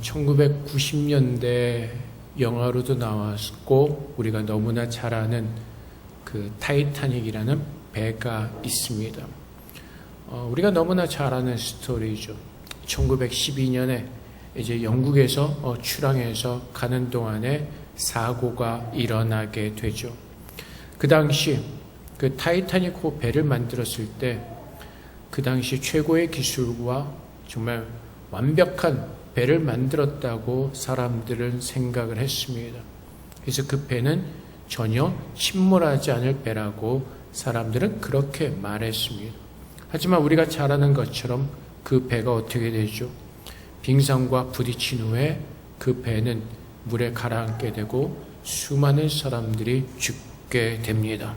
1990년대 영화로도 나왔고 우리가 너무나 잘 아는 그 타이타닉이라는 배가 있습니다. 우리가 너무나 잘 아는 스토리죠. 1912년에 이제 영국에서 출항해서 가는 동안에 사고가 일어나게 되죠. 그 당시 그 타이타닉호 배를 만들었을 때 그 당시 최고의 기술과 정말 완벽한 배를 만들었다고 사람들은 생각을 했습니다. 그래서 그 배는 전혀 침몰하지 않을 배라고 사람들은 그렇게 말했습니다. 하지만 우리가 잘 아는 것처럼 그 배가 어떻게 되죠? 빙산과 부딪힌 후에 그 배는 물에 가라앉게 되고 수많은 사람들이 죽게 됩니다.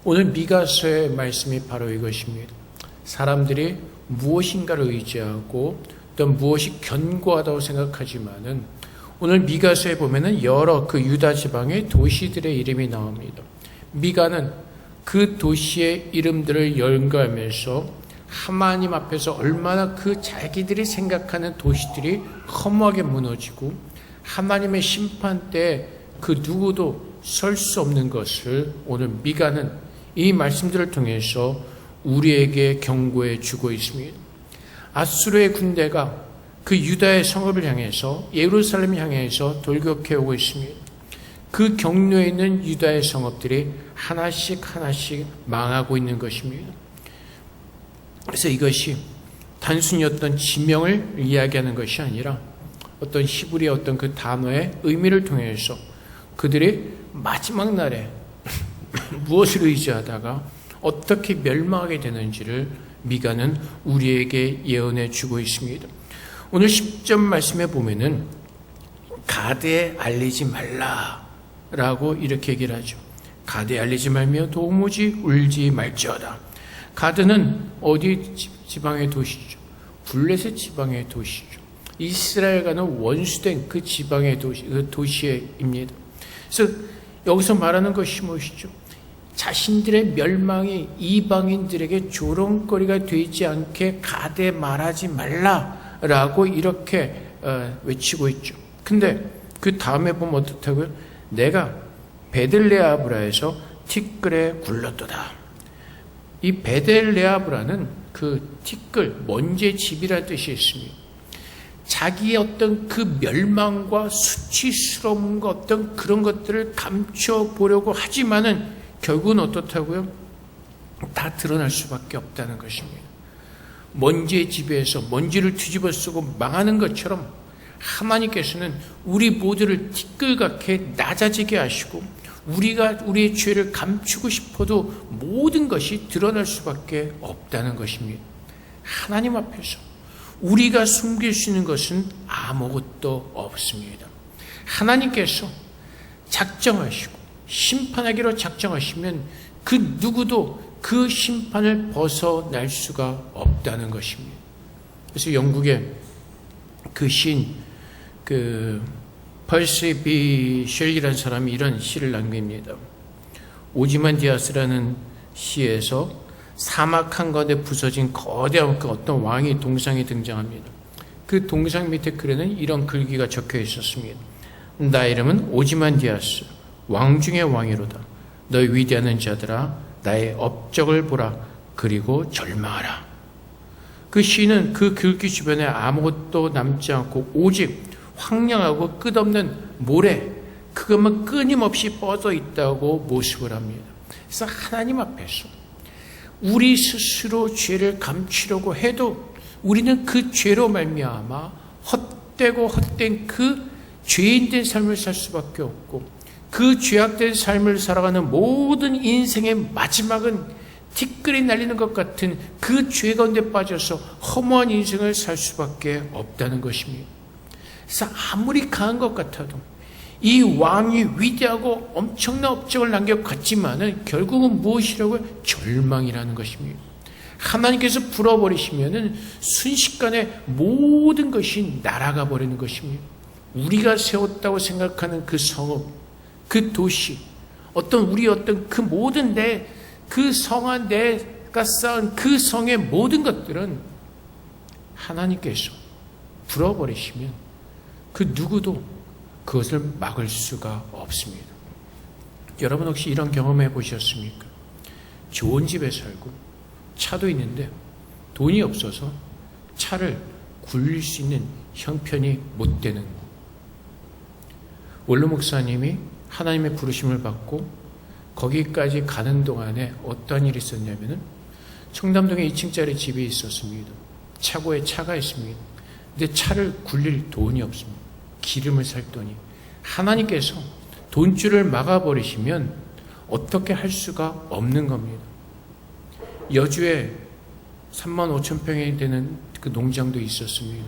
오늘 미가서의 말씀이 바로 이것입니다. 사람들이 무엇인가를 의지하고 또 무엇이 견고하다고 생각하지만은 오늘 미가서에 보면은 여러 그 유다 지방의 도시들의 이름이 나옵니다. 미가는 그 도시의 이름들을 연구하면서 하나님 앞에서 얼마나 그 자기들이 생각하는 도시들이 허무하게 무너지고 하나님의 심판 때 그 누구도 설 수 없는 것을 오늘 미가는 이 말씀들을 통해서 우리에게 경고해 주고 있습니다. 아수르의 군대가 그 유다의 성읍을 향해서 예루살렘을 향해서 돌격해 오고 있습니다. 그 경로에 있는 유다의 성읍들이 하나씩 망하고 있는 것입니다. 그래서 이것이 단순히 어떤 지명을 이야기하는 것이 아니라 어떤 히브리의 어떤 그 단어의 의미를 통해서 그들이 마지막 날에 무엇을 의지하다가 어떻게 멸망하게 되는지를 미가는 우리에게 예언해 주고 있습니다. 오늘 10절 말씀에 보면은 가드에 알리지 말라라고 이렇게 얘기를 하죠. 가드에 알리지 말며 도무지 울지 말지어다. 가드는 어디 지방의 도시죠? 블레셋 지방의 도시죠. 이스라엘과는 원수된 그 지방의 도시, 그 도시입니다. 그래서 여기서 말하는 것이 무엇이죠? 자신들의 멸망이 이방인들에게 조롱거리가 되지 않게 가드에 말하지 말라라고 이렇게 외치고 있죠. 근데 그 다음에 보면 어떻다고요? 내가 베들레아브라에서 티끌에 굴렀도다. 이 베들레아브라는 그 티끌, 먼지의 집이라는 뜻이 있습니다. 자기의 어떤 그 멸망과 수치스러움과 어떤 그런 것들을 감춰보려고 하지만은 결국은 어떻다고요? 다 드러날 수밖에 없다는 것입니다. 먼지의 집에서 먼지를 뒤집어 쓰고 망하는 것처럼 하나님께서는 우리 모두를 티끌같게 낮아지게 하시고 우리가 우리의 죄를 감추고 싶어도 모든 것이 드러날 수밖에 없다는 것입니다. 하나님 앞에서 우리가 숨길 수 있는 것은 아무것도 없습니다. 하나님께서 작정하시고 심판하기로 작정하시면 그 누구도 그 심판을 벗어날 수가 없다는 것입니다. 그래서 영국의 그 시인 펄시 비 쉘리라는 사람이 이런 시를 남깁니다. 오지만디아스라는 시에서 사막 한가운데 부서진 거대한 그 어떤 왕의 동상이 등장합니다. 그 동상 밑에 글에는 이런 글귀가 적혀 있었습니다. 나의 이름은 오지만디아스, 왕 중의 왕이로다. 너희 위대한 자들아, 나의 업적을 보라. 그리고 절망하라. 그 시인은 그 글귀 주변에 아무것도 남지 않고 오직 황량하고 끝없는 모래, 그것만 끊임없이 뻗어 있다고 모습을 합니다. 그래서 하나님 앞에서 우리 스스로 죄를 감추려고 해도 우리는 그 죄로 말미암아 헛되고 헛된 그 죄인된 삶을 살 수밖에 없고 그 죄악된 삶을 살아가는 모든 인생의 마지막은 티끌이 날리는 것 같은 그 죄 가운데 빠져서 허무한 인생을 살 수밖에 없다는 것입니다. 그래서 아무리 강한 것 같아도 이 왕이 위대하고 엄청난 업적을 남겨갔지만은 결국은 무엇이라고요? 절망이라는 것입니다. 하나님께서 불어버리시면은 순식간에 모든 것이 날아가 버리는 것입니다. 우리가 세웠다고 생각하는 그 성읍, 그 도시, 우리 그 모든 그 성한 내가 쌓은 그 성의 모든 것들은 하나님께서 불어버리시면 그 누구도 그것을 막을 수가 없습니다. 여러분 혹시 이런 경험해 보셨습니까? 좋은 집에 살고 차도 있는데 돈이 없어서 차를 굴릴 수 있는 형편이 못 되는 거. 원로 목사님이 하나님의 부르심을 받고 거기까지 가는 동안에 어떤 일이 있었냐면은 청담동에 2층짜리 집이 있었습니다. 차고에 차가 있습니다. 근데 차를 굴릴 돈이 없습니다. 기름을 살 돈이. 하나님께서 돈줄을 막아버리시면 어떻게 할 수가 없는 겁니다. 여주에 35,000평이 되는 그 농장도 있었습니다.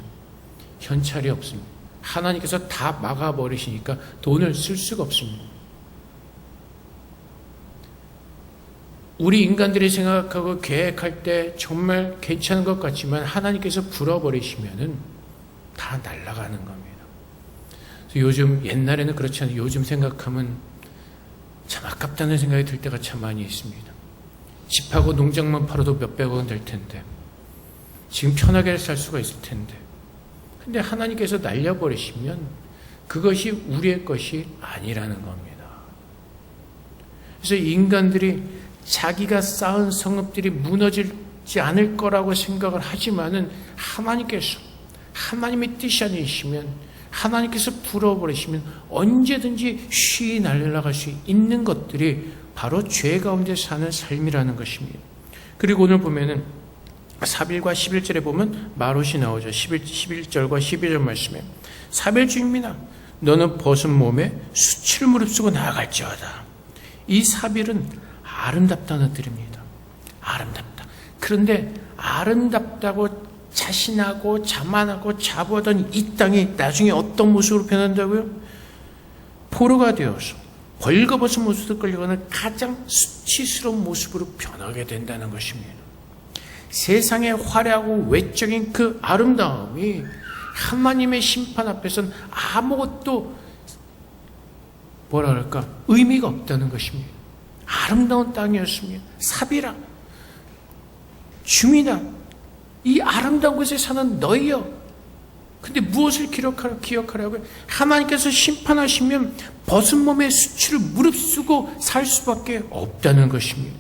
현찰이 없습니다. 하나님께서 다 막아버리시니까 돈을 쓸 수가 없습니다. 우리 인간들이 생각하고 계획할 때 정말 괜찮은 것 같지만 하나님께서 불어버리시면은 다 날아가는 겁니다. 요즘 옛날에는 그렇지 않아요. 요즘 생각하면 참 아깝다는 생각이 들 때가 참 많이 있습니다. 집하고 농장만 팔아도 몇백억 원 될 텐데 지금 편하게 살 수가 있을 텐데 근데 하나님께서 날려버리시면 그것이 우리의 것이 아니라는 겁니다. 그래서 인간들이 자기가 쌓은 성읍들이 무너지지 않을 거라고 생각을 하지만은 하나님께서 하나님의 뜻이 아니시면 하나님께서 불어버리시면 언제든지 쉬이 날아갈 수 있는 것들이 바로 죄 가운데 사는 삶이라는 것입니다. 그리고 오늘 보면은 4일과 11절에 보면 마롯이 나오죠. 11절과 12절 말씀에 사빌주입니다. 너는 벗은 몸에 수치를 무릅쓰고 나아갈지어다. 이 사빌은 아름답다는 뜻입니다. 아름답다. 그런데 아름답다고 자신하고 자만하고 자부하던 이 땅이 나중에 어떤 모습으로 변한다고요? 포로가 되어서 벌거벗은 모습으로 끌려가는 가장 수치스러운 모습으로 변하게 된다는 것입니다. 세상의 화려하고 외적인 그 아름다움이 하나님의 심판 앞에서는 아무것도 뭐라 그럴까 의미가 없다는 것입니다. 아름다운 땅이었습니다. 사비라 주민아 이 아름다운 곳에 사는 너희여. 근데 무엇을 기억하라고요? 하나님께서 심판하시면 벗은 몸의 수치를 무릅쓰고 살 수밖에 없다는 것입니다.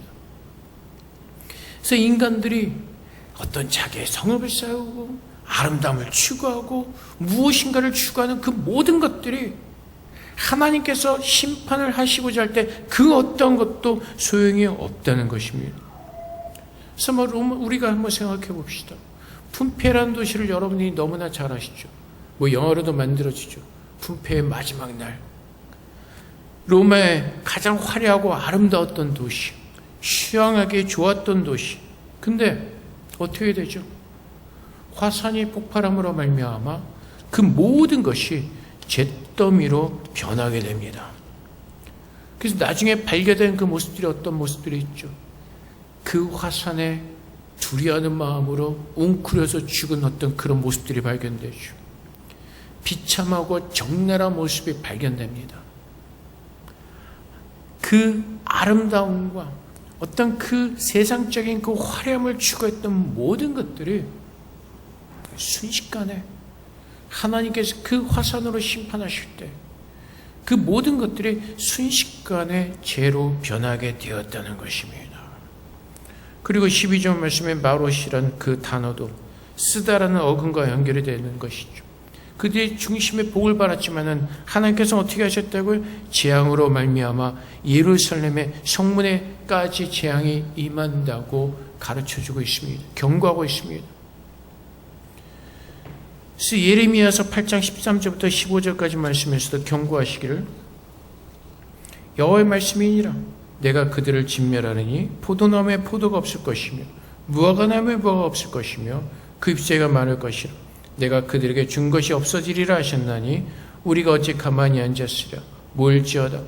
그래서 인간들이 어떤 자기의 성읍을 쌓고 아름다움을 추구하고 무엇인가를 추구하는 그 모든 것들이 하나님께서 심판을 하시고자 할 때 그 어떤 것도 소용이 없다는 것입니다. 그래서 우리가 한번 생각해 봅시다. 품페라는 도시를 여러분이 너무나 잘 아시죠. 영어로도 만들어지죠. 품페의 마지막 날. 로마의 가장 화려하고 아름다웠던 도시. 휴양하기 좋았던 도시. 근데 어떻게 되죠? 화산이 폭발함으로 말미암아 그 모든 것이 잿더미로 변하게 됩니다. 그래서 나중에 발견된 그 모습들이 어떤 모습들이 있죠? 그 화산에 두려워하는 마음으로 웅크려서 죽은 어떤 그런 모습들이 발견되죠. 비참하고 적나라한 모습이 발견됩니다. 그 아름다움과 어떤 그 세상적인 그 화려함을 추구했던 모든 것들이 순식간에 하나님께서 그 화산으로 심판하실 때 그 모든 것들이 순식간에 죄로 변하게 되었다는 것입니다. 그리고 12절 말씀에 마롯이란 그 단어도 쓰다라는 어근과 연결이 되는 것이죠. 그들이 중심에 복을 받았지만은 하나님께서 어떻게 하셨다고요? 재앙으로 말미암아 예루살렘의 성문에까지 재앙이 임한다고 가르쳐주고 있습니다. 경고하고 있습니다. 그래서 예레미야서 8장 13절부터 15절까지 말씀에서도 경고하시기를 여호와의 말씀이니라 내가 그들을 진멸하느니 포도나무에 포도가 없을 것이며 무화과나무에 무화과가 없을 것이며 그 잎새가 많을 것이라 내가 그들에게 준 것이 없어지리라 하셨나니 우리가 어찌 가만히 앉았으랴 뭘지어다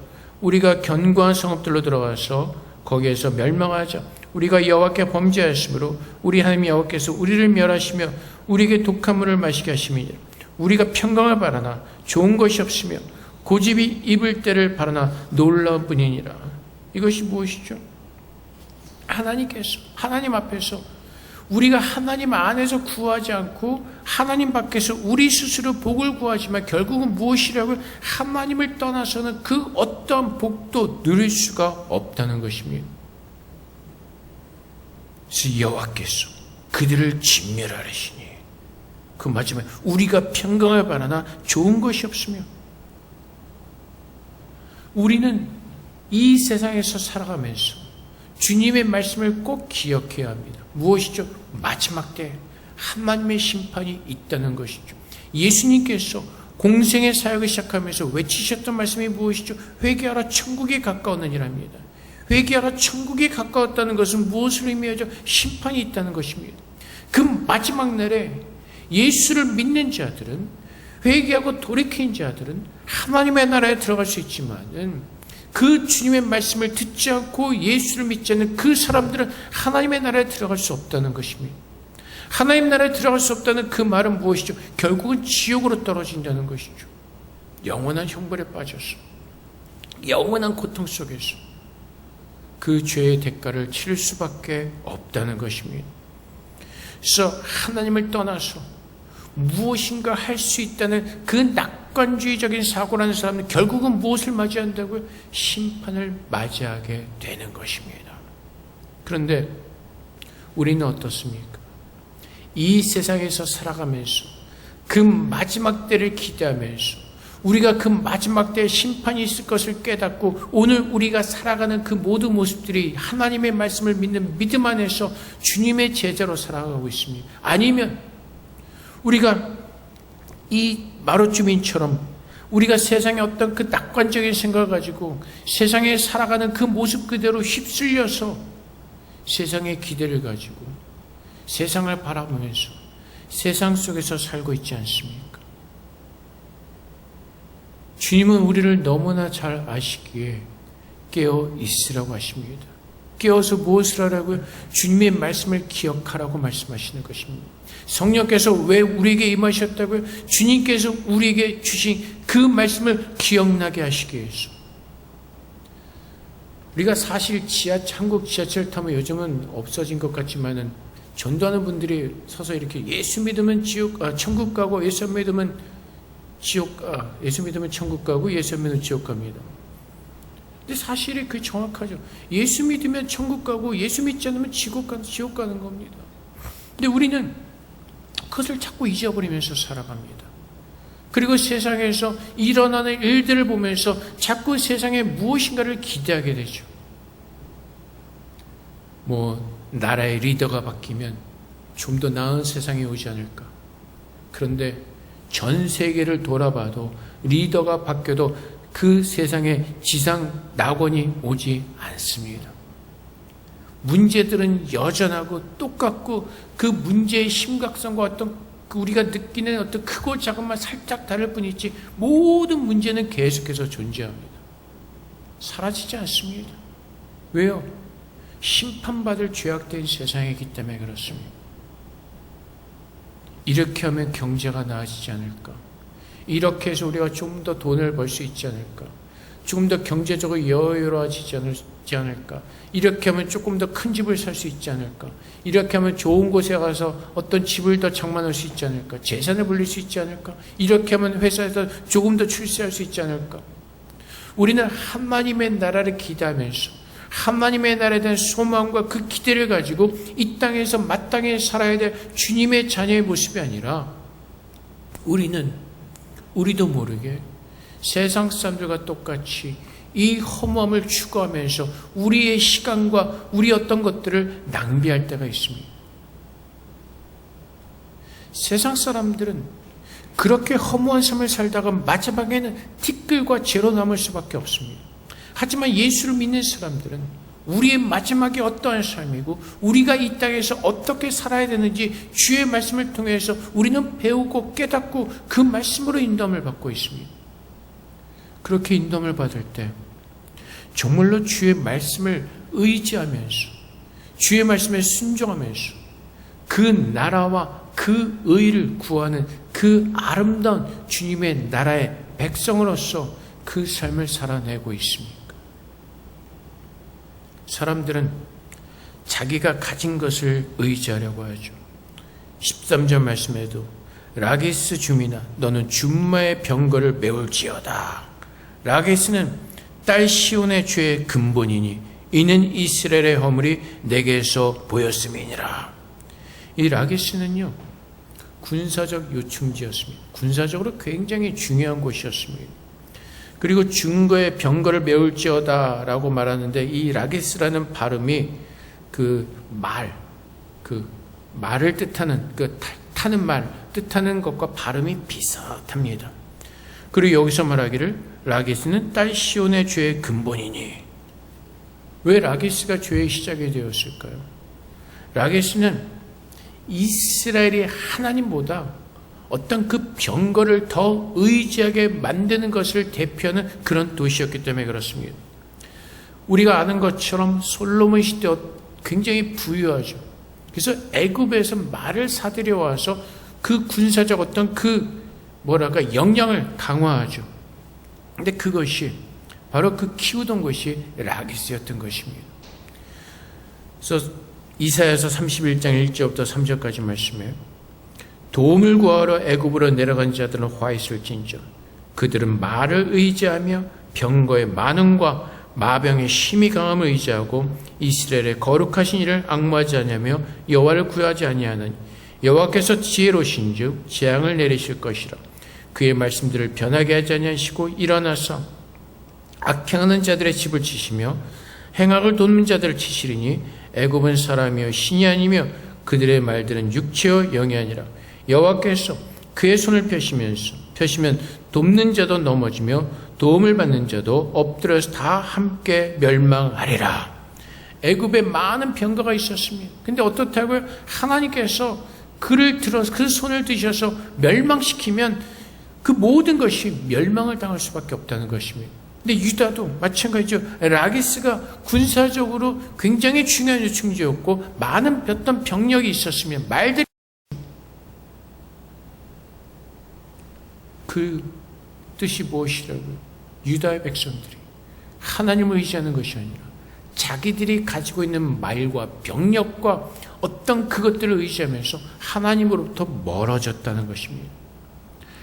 우리가 견고한 성읍들로 들어가서 거기에서 멸망하자 우리가 여호와께 범죄하였으므로 우리 하나님 여호와께서 우리를 멸하시며 우리에게 독한 물을 마시게 하심이니라 우리가 평강을 바라나 좋은 것이 없으며 고집이 입을 때를 바라나 놀라운 뿐이니라. 이것이 무엇이죠? 하나님께서 하나님 앞에서 우리가 하나님 안에서 구하지 않고 하나님 밖에서 우리 스스로 복을 구하지만 결국은 무엇이라고 하나님을 떠나서는 그 어떠한 복도 누릴 수가 없다는 것입니다. 그래서 여호와께서 그들을 진멸하시니 그 마지막에 우리가 평강을 바라나 좋은 것이 없으며 우리는 이 세상에서 살아가면서 주님의 말씀을 꼭 기억해야 합니다. 무엇이죠? 마지막 때 하나님의 심판이 있다는 것이죠. 예수님께서 공생의 사역을 시작하면서 외치셨던 말씀이 무엇이죠? 회개하라 천국에 가까웠느니랍니다. 회개하라 천국에 가까웠다는 것은 무엇을 의미하죠? 심판이 있다는 것입니다. 그 마지막 날에 예수를 믿는 자들은, 회개하고 돌이킨 자들은 하나님의 나라에 들어갈 수 있지만 그 주님의 말씀을 듣지 않고 예수를 믿지 않는 그 사람들은 하나님의 나라에 들어갈 수 없다는 것입니다. 하나님 나라에 들어갈 수 없다는 그 말은 무엇이죠? 결국은 지옥으로 떨어진다는 것이죠. 영원한 형벌에 빠져서, 영원한 고통 속에서 그 죄의 대가를 치를 수밖에 없다는 것입니다. 그래서 하나님을 떠나서 무엇인가 할 수 있다는 그 낙관주의적인 사고라는 사람은 결국은 무엇을 맞이한다고요? 심판을 맞이하게 되는 것입니다. 그런데 우리는 어떻습니까? 이 세상에서 살아가면서 그 마지막 때를 기대하면서 우리가 그 마지막 때에 심판이 있을 것을 깨닫고 오늘 우리가 살아가는 그 모든 모습들이 하나님의 말씀을 믿는 믿음 안에서 주님의 제자로 살아가고 있습니다. 아니면 우리가 이 마룻 주민처럼 우리가 세상의 어떤 그 낙관적인 생각을 가지고 세상에 살아가는 그 모습 그대로 휩쓸려서 세상의 기대를 가지고 세상을 바라보면서 세상 속에서 살고 있지 않습니까? 주님은 우리를 너무나 잘 아시기에 깨어 있으라고 하십니다. 깨어서 무엇을 하라고요? 주님의 말씀을 기억하라고 말씀하시는 것입니다. 성령께서 왜 우리에게 임하셨다고요? 주님께서 우리에게 주신 그 말씀을 기억나게 하시기 위해서. 우리가 사실 한국 지하철 타면 요즘은 없어진 것 같지만은 전도하는 분들이 서서 이렇게 예수 믿으면 천국 가고 예수 믿으면 예수 믿으면 천국 가고 예수 믿으면 지옥 갑니다. 근데 사실이 그게 정확하죠. 예수 믿으면 천국 가고 예수 믿지 않으면 지옥 가는 겁니다. 근데 우리는 그것을 자꾸 잊어버리면서 살아갑니다. 그리고 세상에서 일어나는 일들을 보면서 자꾸 세상에 무엇인가를 기대하게 되죠. 나라의 리더가 바뀌면 좀 더 나은 세상이 오지 않을까. 그런데 전 세계를 돌아봐도 리더가 바뀌어도 그 세상에 지상 낙원이 오지 않습니다. 문제들은 여전하고 똑같고 그 문제의 심각성과 어떤 우리가 느끼는 어떤 크고 작은만 살짝 다를 뿐이지 모든 문제는 계속해서 존재합니다. 사라지지 않습니다. 왜요? 심판받을 죄악된 세상이기 때문에 그렇습니다. 이렇게 하면 경제가 나아지지 않을까? 이렇게 해서 우리가 좀 더 돈을 벌 수 있지 않을까? 조금 더 경제적으로 여유로워지지 않을까? 이렇게 하면 조금 더 큰 집을 살 수 있지 않을까? 이렇게 하면 좋은 곳에 가서 어떤 집을 더 장만할 수 있지 않을까? 재산을 불릴 수 있지 않을까? 이렇게 하면 회사에서 조금 더 출세할 수 있지 않을까? 우리는 하나님의 나라를 기대하면서 하나님의 나라에 대한 소망과 그 기대를 가지고 이 땅에서 마땅히 살아야 될 주님의 자녀의 모습이 아니라 우리도 모르게 세상 사람들과 똑같이 이 허무함을 추구하면서 우리의 시간과 우리 어떤 것들을 낭비할 때가 있습니다. 세상 사람들은 그렇게 허무한 삶을 살다가 마지막에는 티끌과 재로 남을 수밖에 없습니다. 하지만 예수를 믿는 사람들은 우리의 마지막이 어떠한 삶이고 우리가 이 땅에서 어떻게 살아야 되는지 주의 말씀을 통해서 우리는 배우고 깨닫고 그 말씀으로 인도함을 받고 있습니다. 그렇게 인도함을 받을 때 정말로 주의 말씀을 의지하면서 주의 말씀에 순종하면서 그 나라와 그 의를 구하는 그 아름다운 주님의 나라의 백성으로서 그 삶을 살아내고 있습니다. 사람들은 자기가 가진 것을 의지하려고 하죠. 13절 말씀에도 라게스 주민아 너는 준마의 병거를 메울지어다. 라게스는 딸 시온의 죄의 근본이니 이는 이스라엘의 허물이 내게서 보였음이니라. 이 라게스는요 군사적 요충지였습니다. 군사적으로 굉장히 중요한 곳이었습니다. 그리고 준거의 병거를 메울지어다 라고 말하는데 이 라게스라는 발음이 말을 뜻하는 타는 말 뜻하는 것과 발음이 비슷합니다. 그리고 여기서 말하기를 라게스는 딸 시온의 죄의 근본이니, 왜 라게스가 죄의 시작이 되었을까요? 라게스는 이스라엘이 하나님보다 어떤 그 병거를 더 의지하게 만드는 것을 대표하는 그런 도시였기 때문에 그렇습니다. 우리가 아는 것처럼 솔로몬 시대 굉장히 부유하죠. 그래서 애굽에서 말을 사들여 와서 그 군사적 어떤 역량을 강화하죠. 근데 그것이 바로 그 키우던 것이 라게스였던 것입니다. 그래서 이사야서 31장 1절부터 3절까지 말씀해요. 도움을 구하러 애굽으로 내려간 자들은 화 있을진저 그들은 말을 의지하며 병거의 많음과 마병의 힘이 강함을 의지하고 이스라엘의 거룩하신 이를 앙무하지 아니하며 여호와를 구하지 아니하느니 여호와께서 지혜로우신즉 재앙을 내리실 것이라. 그의 말씀들을 변하게 하지 아니하시고 일어나서 악행하는 자들의 집을 치시며 행악을 돕는 자들을 치시리니 애굽은 사람이요 신이 아니며 그들의 말들은 육체요 영이 아니라. 여호와께서 그의 손을 펴시면 돕는 자도 넘어지며 도움을 받는 자도 엎드려서 다 함께 멸망하리라. 애굽에 많은 병거가 있었습니다. 근데 어떻다고요? 하나님께서 그 손을 드셔서 멸망시키면 그 모든 것이 멸망을 당할 수밖에 없다는 것입니다. 근데 유다도 마찬가지죠. 라게스가 군사적으로 굉장히 중요한 요충지였고 많은 어떤 병력이 있었으면 말들이 그 뜻이 무엇이라고요? 유다의 백성들이 하나님을 의지하는 것이 아니라 자기들이 가지고 있는 말과 병력과 어떤 그것들을 의지하면서 하나님으로부터 멀어졌다는 것입니다.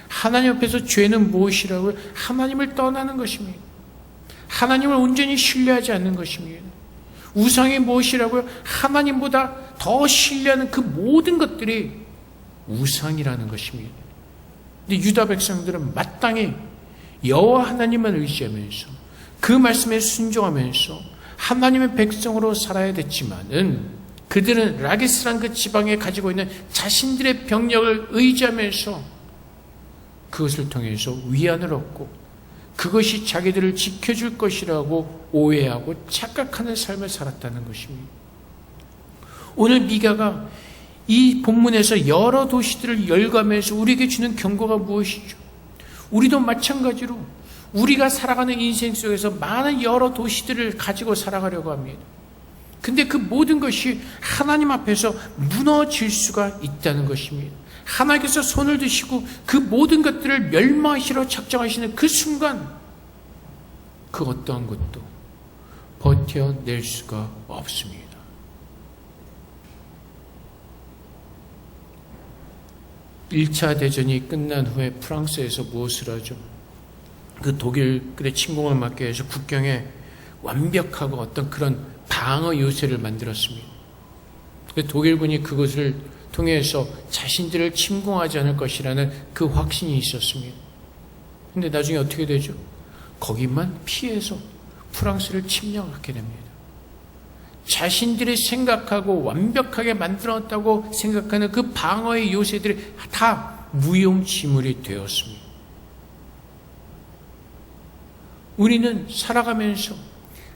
하나님 앞에서 죄는 무엇이라고요? 하나님을 떠나는 것입니다. 하나님을 온전히 신뢰하지 않는 것입니다. 우상이 무엇이라고요? 하나님보다 더 신뢰하는 그 모든 것들이 우상이라는 것입니다. 근데 유다 백성들은 마땅히 여호와 하나님만 의지하면서 그 말씀에 순종하면서 하나님의 백성으로 살아야 됐지만은 그들은 라게스란 그 지방에 가지고 있는 자신들의 병력을 의지하면서 그것을 통해서 위안을 얻고 그것이 자기들을 지켜줄 것이라고 오해하고 착각하는 삶을 살았다는 것입니다. 오늘 미가가 이 본문에서 여러 도시들을 열거하면서 우리에게 주는 경고가 무엇이죠? 우리도 마찬가지로 우리가 살아가는 인생 속에서 많은 여러 도시들을 가지고 살아가려고 합니다. 근데 그 모든 것이 하나님 앞에서 무너질 수가 있다는 것입니다. 하나님께서 손을 드시고 그 모든 것들을 멸망하시러 작정하시는 그 순간 그 어떠한 것도 버텨낼 수가 없습니다. (1차) 대전이 끝난 후에 프랑스에서 무엇을 하죠? 그 독일의 침공을 막기 위해서 국경에 완벽하고 어떤 그런 방어 요새를 만들었습니다. 독일군이 그것을 통해서 자신들을 침공하지 않을 것이라는 그 확신이 있었습니다. 근데 나중에 어떻게 되죠? 거기만 피해서 프랑스를 침략하게 됩니다. 자신들이 생각하고 완벽하게 만들었다고 생각하는 그 방어의 요새들이 다 무용지물이 되었습니다. 우리는 살아가면서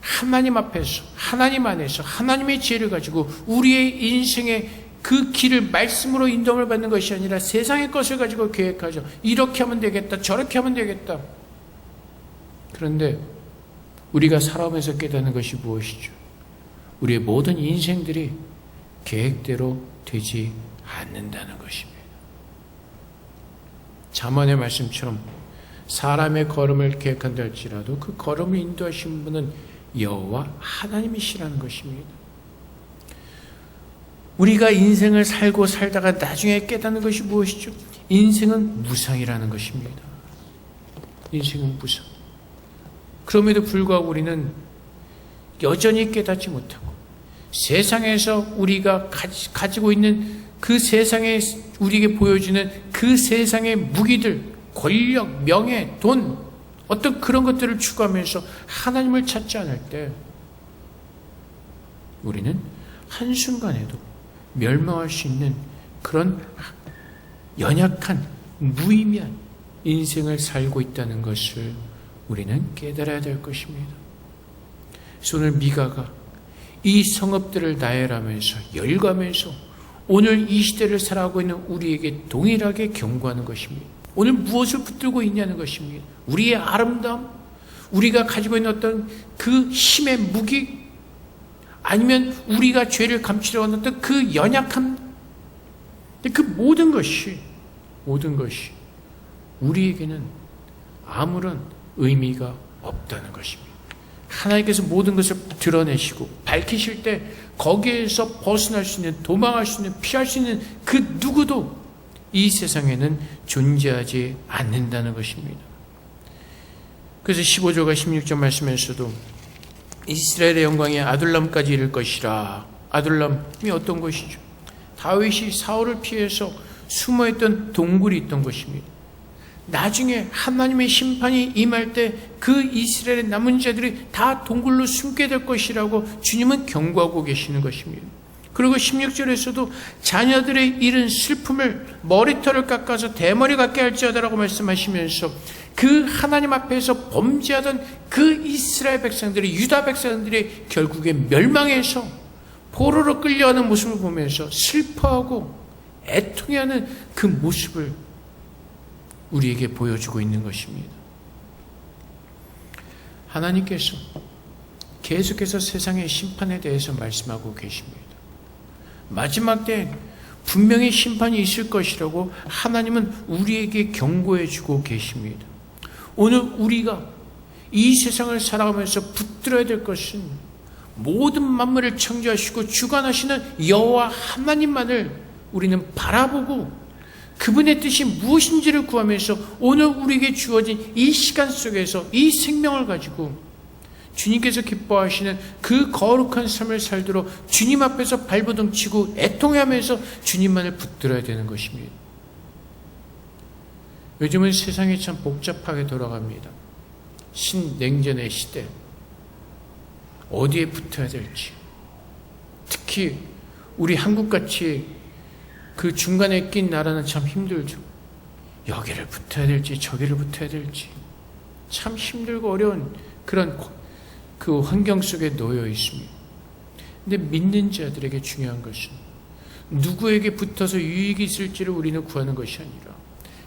하나님 앞에서, 하나님 안에서 하나님의 지혜를 가지고 우리의 인생의 그 길을 말씀으로 인도함을 받는 것이 아니라 세상의 것을 가지고 계획하죠. 이렇게 하면 되겠다, 저렇게 하면 되겠다. 그런데 우리가 살아오면서 깨닫는 것이 무엇이죠? 우리의 모든 인생들이 계획대로 되지 않는다는 것입니다. 잠언의 말씀처럼 사람의 걸음을 계획한다 할지라도 그 걸음을 인도하신 분은 여호와 하나님이시라는 것입니다. 우리가 인생을 살고 살다가 나중에 깨닫는 것이 무엇이죠? 인생은 무상이라는 것입니다. 인생은 무상. 그럼에도 불구하고 우리는 여전히 깨닫지 못하고 세상에서 우리가 가지고 있는 그 세상에 우리에게 보여주는 그 세상의 무기들, 권력, 명예, 돈, 어떤 그런 것들을 추구하면서 하나님을 찾지 않을 때 우리는 한순간에도 멸망할 수 있는 그런 연약한 무의미한 인생을 살고 있다는 것을 우리는 깨달아야 될 것입니다. 그래서 오늘 미가가 이 성읍들을 나열하면서 열거하면서 오늘 이 시대를 살아가고 있는 우리에게 동일하게 경고하는 것입니다. 오늘 무엇을 붙들고 있냐는 것입니다. 우리의 아름다움, 우리가 가지고 있는 어떤 그 힘의 무기, 아니면 우리가 죄를 감추려고 하는 어떤 그 연약함, 그 모든 것이 우리에게는 아무런 의미가 없다는 것입니다. 하나님께서 모든 것을 드러내시고 밝히실 때 거기에서 벗어날 수 있는, 도망할 수 있는, 피할 수 있는 그 누구도 이 세상에는 존재하지 않는다는 것입니다. 그래서 15절과 16절 말씀에서도 이스라엘의 영광이 아둘람까지 이를 것이라. 아둘람이 어떤 것이죠? 다윗이 사울을 피해서 숨어있던 동굴이 있던 것입니다. 나중에 하나님의 심판이 임할 때 그 이스라엘의 남은 자들이 다 동굴로 숨게 될 것이라고 주님은 경고하고 계시는 것입니다. 그리고 16절에서도 자녀들의 잃은 슬픔을 머리털을 깎아서 대머리 같게 할지어다라고 말씀하시면서 그 하나님 앞에서 범죄하던 그 이스라엘 백성들이, 유다 백성들이 결국에 멸망해서 포로로 끌려가는 모습을 보면서 슬퍼하고 애통해하는 그 모습을 우리에게 보여주고 있는 것입니다. 하나님께서 계속해서 세상의 심판에 대해서 말씀하고 계십니다. 마지막 때 분명히 심판이 있을 것이라고 하나님은 우리에게 경고해 주고 계십니다. 오늘 우리가 이 세상을 살아가면서 붙들어야 될 것은 모든 만물을 창조하시고 주관하시는 여호와 하나님만을 우리는 바라보고 그분의 뜻이 무엇인지를 구하면서 오늘 우리에게 주어진 이 시간 속에서 이 생명을 가지고 주님께서 기뻐하시는 그 거룩한 삶을 살도록 주님 앞에서 발버둥 치고 애통하면서 주님만을 붙들어야 되는 것입니다. 요즘은 세상이 참 복잡하게 돌아갑니다. 신냉전의 시대, 어디에 붙어야 될지, 특히 우리 한국같이 그 중간에 낀 나라는 참 힘들죠. 여기를 붙어야 될지 저기를 붙어야 될지 참 힘들고 어려운 그런 그 환경 속에 놓여 있습니다. 근데 믿는 자들에게 중요한 것은 누구에게 붙어서 유익이 있을지를 우리는 구하는 것이 아니라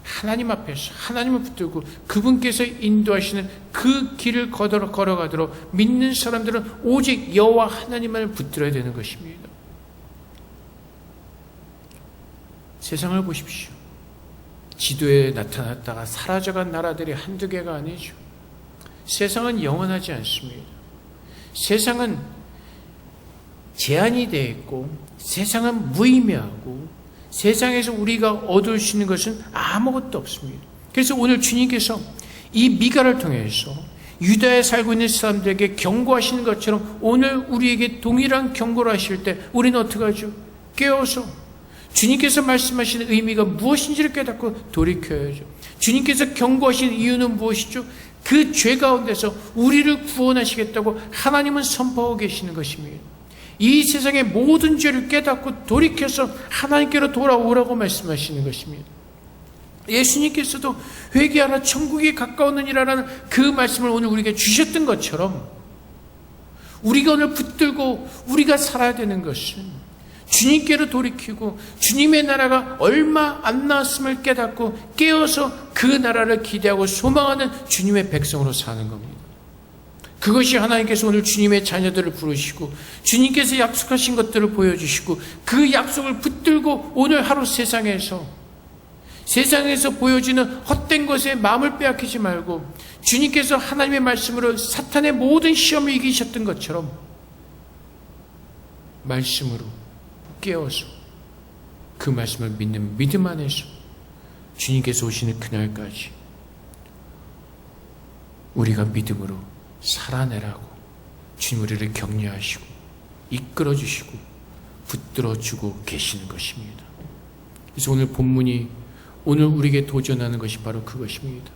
하나님 앞에서 하나님을 붙들고 그분께서 인도하시는 그 길을 걸어가도록 믿는 사람들은 오직 여호와 하나님만을 붙들어야 되는 것입니다. 세상을 보십시오. 지도에 나타났다가 사라져간 나라들이 한두 개가 아니죠. 세상은 영원하지 않습니다. 세상은 제한이 되어 있고 세상은 무의미하고 세상에서 우리가 얻을 수 있는 것은 아무것도 없습니다. 그래서 오늘 주님께서 이 미가를 통해서 유다에 살고 있는 사람들에게 경고하시는 것처럼 오늘 우리에게 동일한 경고를 하실 때 우리는 어떻게 하죠? 깨어서 주님께서 말씀하시는 의미가 무엇인지를 깨닫고 돌이켜야죠. 주님께서 경고하시는 이유는 무엇이죠? 그 죄 가운데서 우리를 구원하시겠다고 하나님은 선포하고 계시는 것입니다. 이 세상의 모든 죄를 깨닫고 돌이켜서 하나님께로 돌아오라고 말씀하시는 것입니다. 예수님께서도 회개하라 천국이 가까웠느니라라는 그 말씀을 오늘 우리에게 주셨던 것처럼 우리가 오늘 붙들고 우리가 살아야 되는 것은 주님께로 돌이키고 주님의 나라가 얼마 안 나왔음을 깨닫고 깨어서 그 나라를 기대하고 소망하는 주님의 백성으로 사는 겁니다. 그것이 하나님께서 오늘 주님의 자녀들을 부르시고 주님께서 약속하신 것들을 보여주시고 그 약속을 붙들고 오늘 하루 세상에서 보여지는 헛된 것에 마음을 빼앗기지 말고 주님께서 하나님의 말씀으로 사탄의 모든 시험을 이기셨던 것처럼 말씀으로 깨어서 그 말씀을 믿는 믿음 안에서 주님께서 오시는 그날까지 우리가 믿음으로 살아내라고 주님 우리를 격려하시고 이끌어주시고 붙들어주고 계시는 것입니다. 그래서 오늘 본문이 오늘 우리에게 도전하는 것이 바로 그것입니다.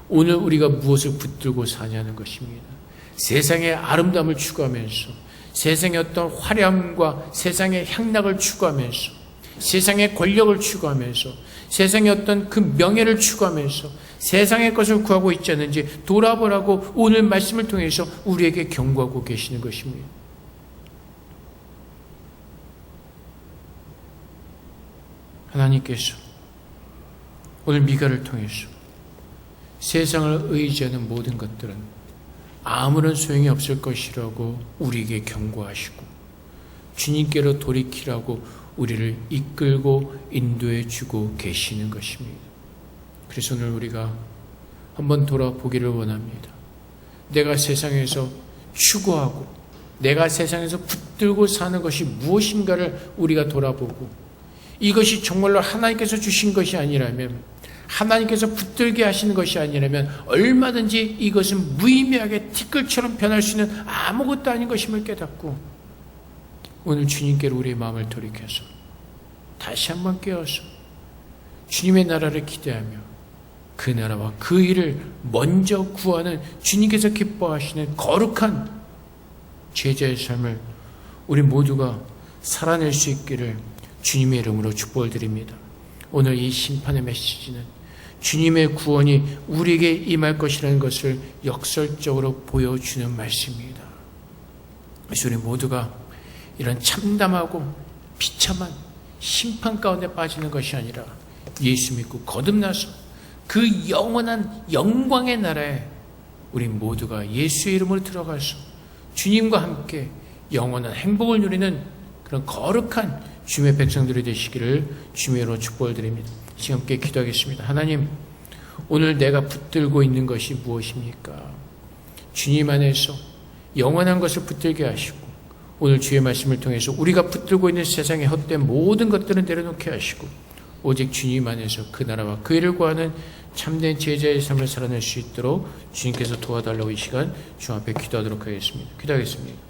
오늘 우리가 무엇을 붙들고 사냐는 것입니다. 세상의 아름다움을 추구하면서 세상의 어떤 화려함과 세상의 향락을 추구하면서 세상의 권력을 추구하면서 세상의 어떤 그 명예를 추구하면서 세상의 것을 구하고 있지 않은지 돌아보라고 오늘 말씀을 통해서 우리에게 경고하고 계시는 것입니다. 하나님께서 오늘 미가를 통해서 세상을 의지하는 모든 것들은 아무런 소용이 없을 것이라고 우리에게 경고하시고 주님께로 돌이키라고 우리를 이끌고 인도해 주고 계시는 것입니다. 그래서 오늘 우리가 한번 돌아보기를 원합니다. 내가 세상에서 추구하고 내가 세상에서 붙들고 사는 것이 무엇인가를 우리가 돌아보고 이것이 정말로 하나님께서 주신 것이 아니라면 하나님께서 붙들게 하시는 것이 아니라면 얼마든지 이것은 무의미하게 티끌처럼 변할 수 있는 아무것도 아닌 것임을 깨닫고 오늘 주님께로 우리의 마음을 돌이켜서 다시 한번 깨어서 주님의 나라를 기대하며 그 나라와 그 일을 먼저 구하는 주님께서 기뻐하시는 거룩한 제자의 삶을 우리 모두가 살아낼 수 있기를 주님의 이름으로 축복을 드립니다. 오늘 이 심판의 메시지는 주님의 구원이 우리에게 임할 것이라는 것을 역설적으로 보여주는 말씀입니다. 그래서 우리 모두가 이런 참담하고 비참한 심판 가운데 빠지는 것이 아니라 예수 믿고 거듭나서 그 영원한 영광의 나라에 우리 모두가 예수의 이름으로 들어가서 주님과 함께 영원한 행복을 누리는 그런 거룩한 주님의 백성들이 되시기를 주님으로 축복을 드립니다. 지금 함께 기도하겠습니다. 하나님, 오늘 내가 붙들고 있는 것이 무엇입니까? 주님 안에서 영원한 것을 붙들게 하시고 오늘 주의 말씀을 통해서 우리가 붙들고 있는 세상의 헛된 모든 것들은 내려놓게 하시고 오직 주님 안에서 그 나라와 그 일을 구하는 참된 제자의 삶을 살아낼 수 있도록 주님께서 도와달라고 이 시간 주 앞에 기도하도록 하겠습니다. 기도하겠습니다.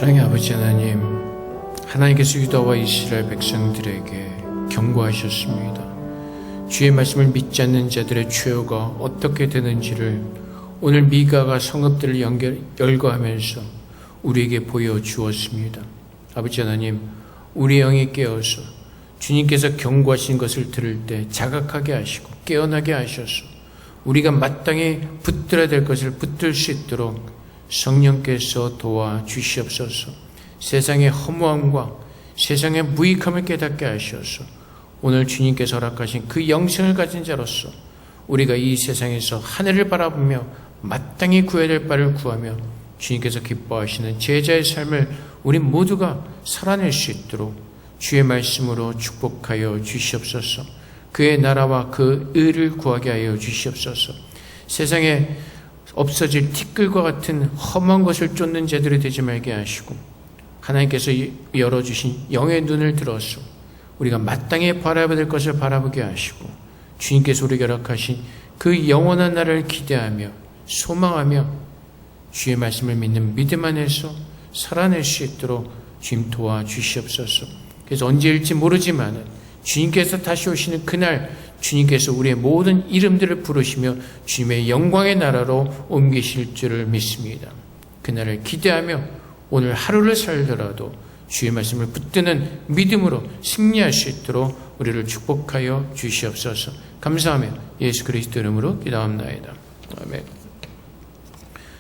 사랑의 아버지 하나님, 하나님께서 유다와 이스라엘 백성들에게 경고하셨습니다. 주의 말씀을 믿지 않는 자들의 최후가 어떻게 되는지를 오늘 미가가 성읍들을 열거하면서 우리에게 보여주었습니다. 아버지 하나님, 우리 영이 깨어서 주님께서 경고하신 것을 들을 때 자각하게 하시고 깨어나게 하셔서 우리가 마땅히 붙들어야 될 것을 붙들 수 있도록 성령께서 도와주시옵소서. 세상의 허무함과 세상의 무익함을 깨닫게 하셔서 오늘 주님께서 허락하신 그 영생을 가진 자로서 우리가 이 세상에서 하늘을 바라보며 마땅히 구해야 될 바를 구하며 주님께서 기뻐하시는 제자의 삶을 우리 모두가 살아낼 수 있도록 주의 말씀으로 축복하여 주시옵소서. 그의 나라와 그 의를 구하게 하여 주시옵소서. 세상에 없어질 티끌과 같은 험한 것을 쫓는 자들이 되지 말게 하시고 하나님께서 열어주신 영의 눈을 들어서 우리가 마땅히 바라봐야 될 것을 바라보게 하시고 주님께서 우리에게 허락하신 그 영원한 날을 기대하며 소망하며 주의 말씀을 믿는 믿음 안에서 살아낼 수 있도록 주님 도와주시옵소서. 그래서 언제일지 모르지만 주님께서 다시 오시는 그날 주님께서 우리의 모든 이름들을 부르시며 주님의 영광의 나라로 옮기실 줄을 믿습니다. 그날을 기대하며 오늘 하루를 살더라도 주의 말씀을 붙드는 믿음으로 승리할 수 있도록 우리를 축복하여 주시옵소서. 감사하며 예수 그리스도 이름으로 기도합나이다. 아멘.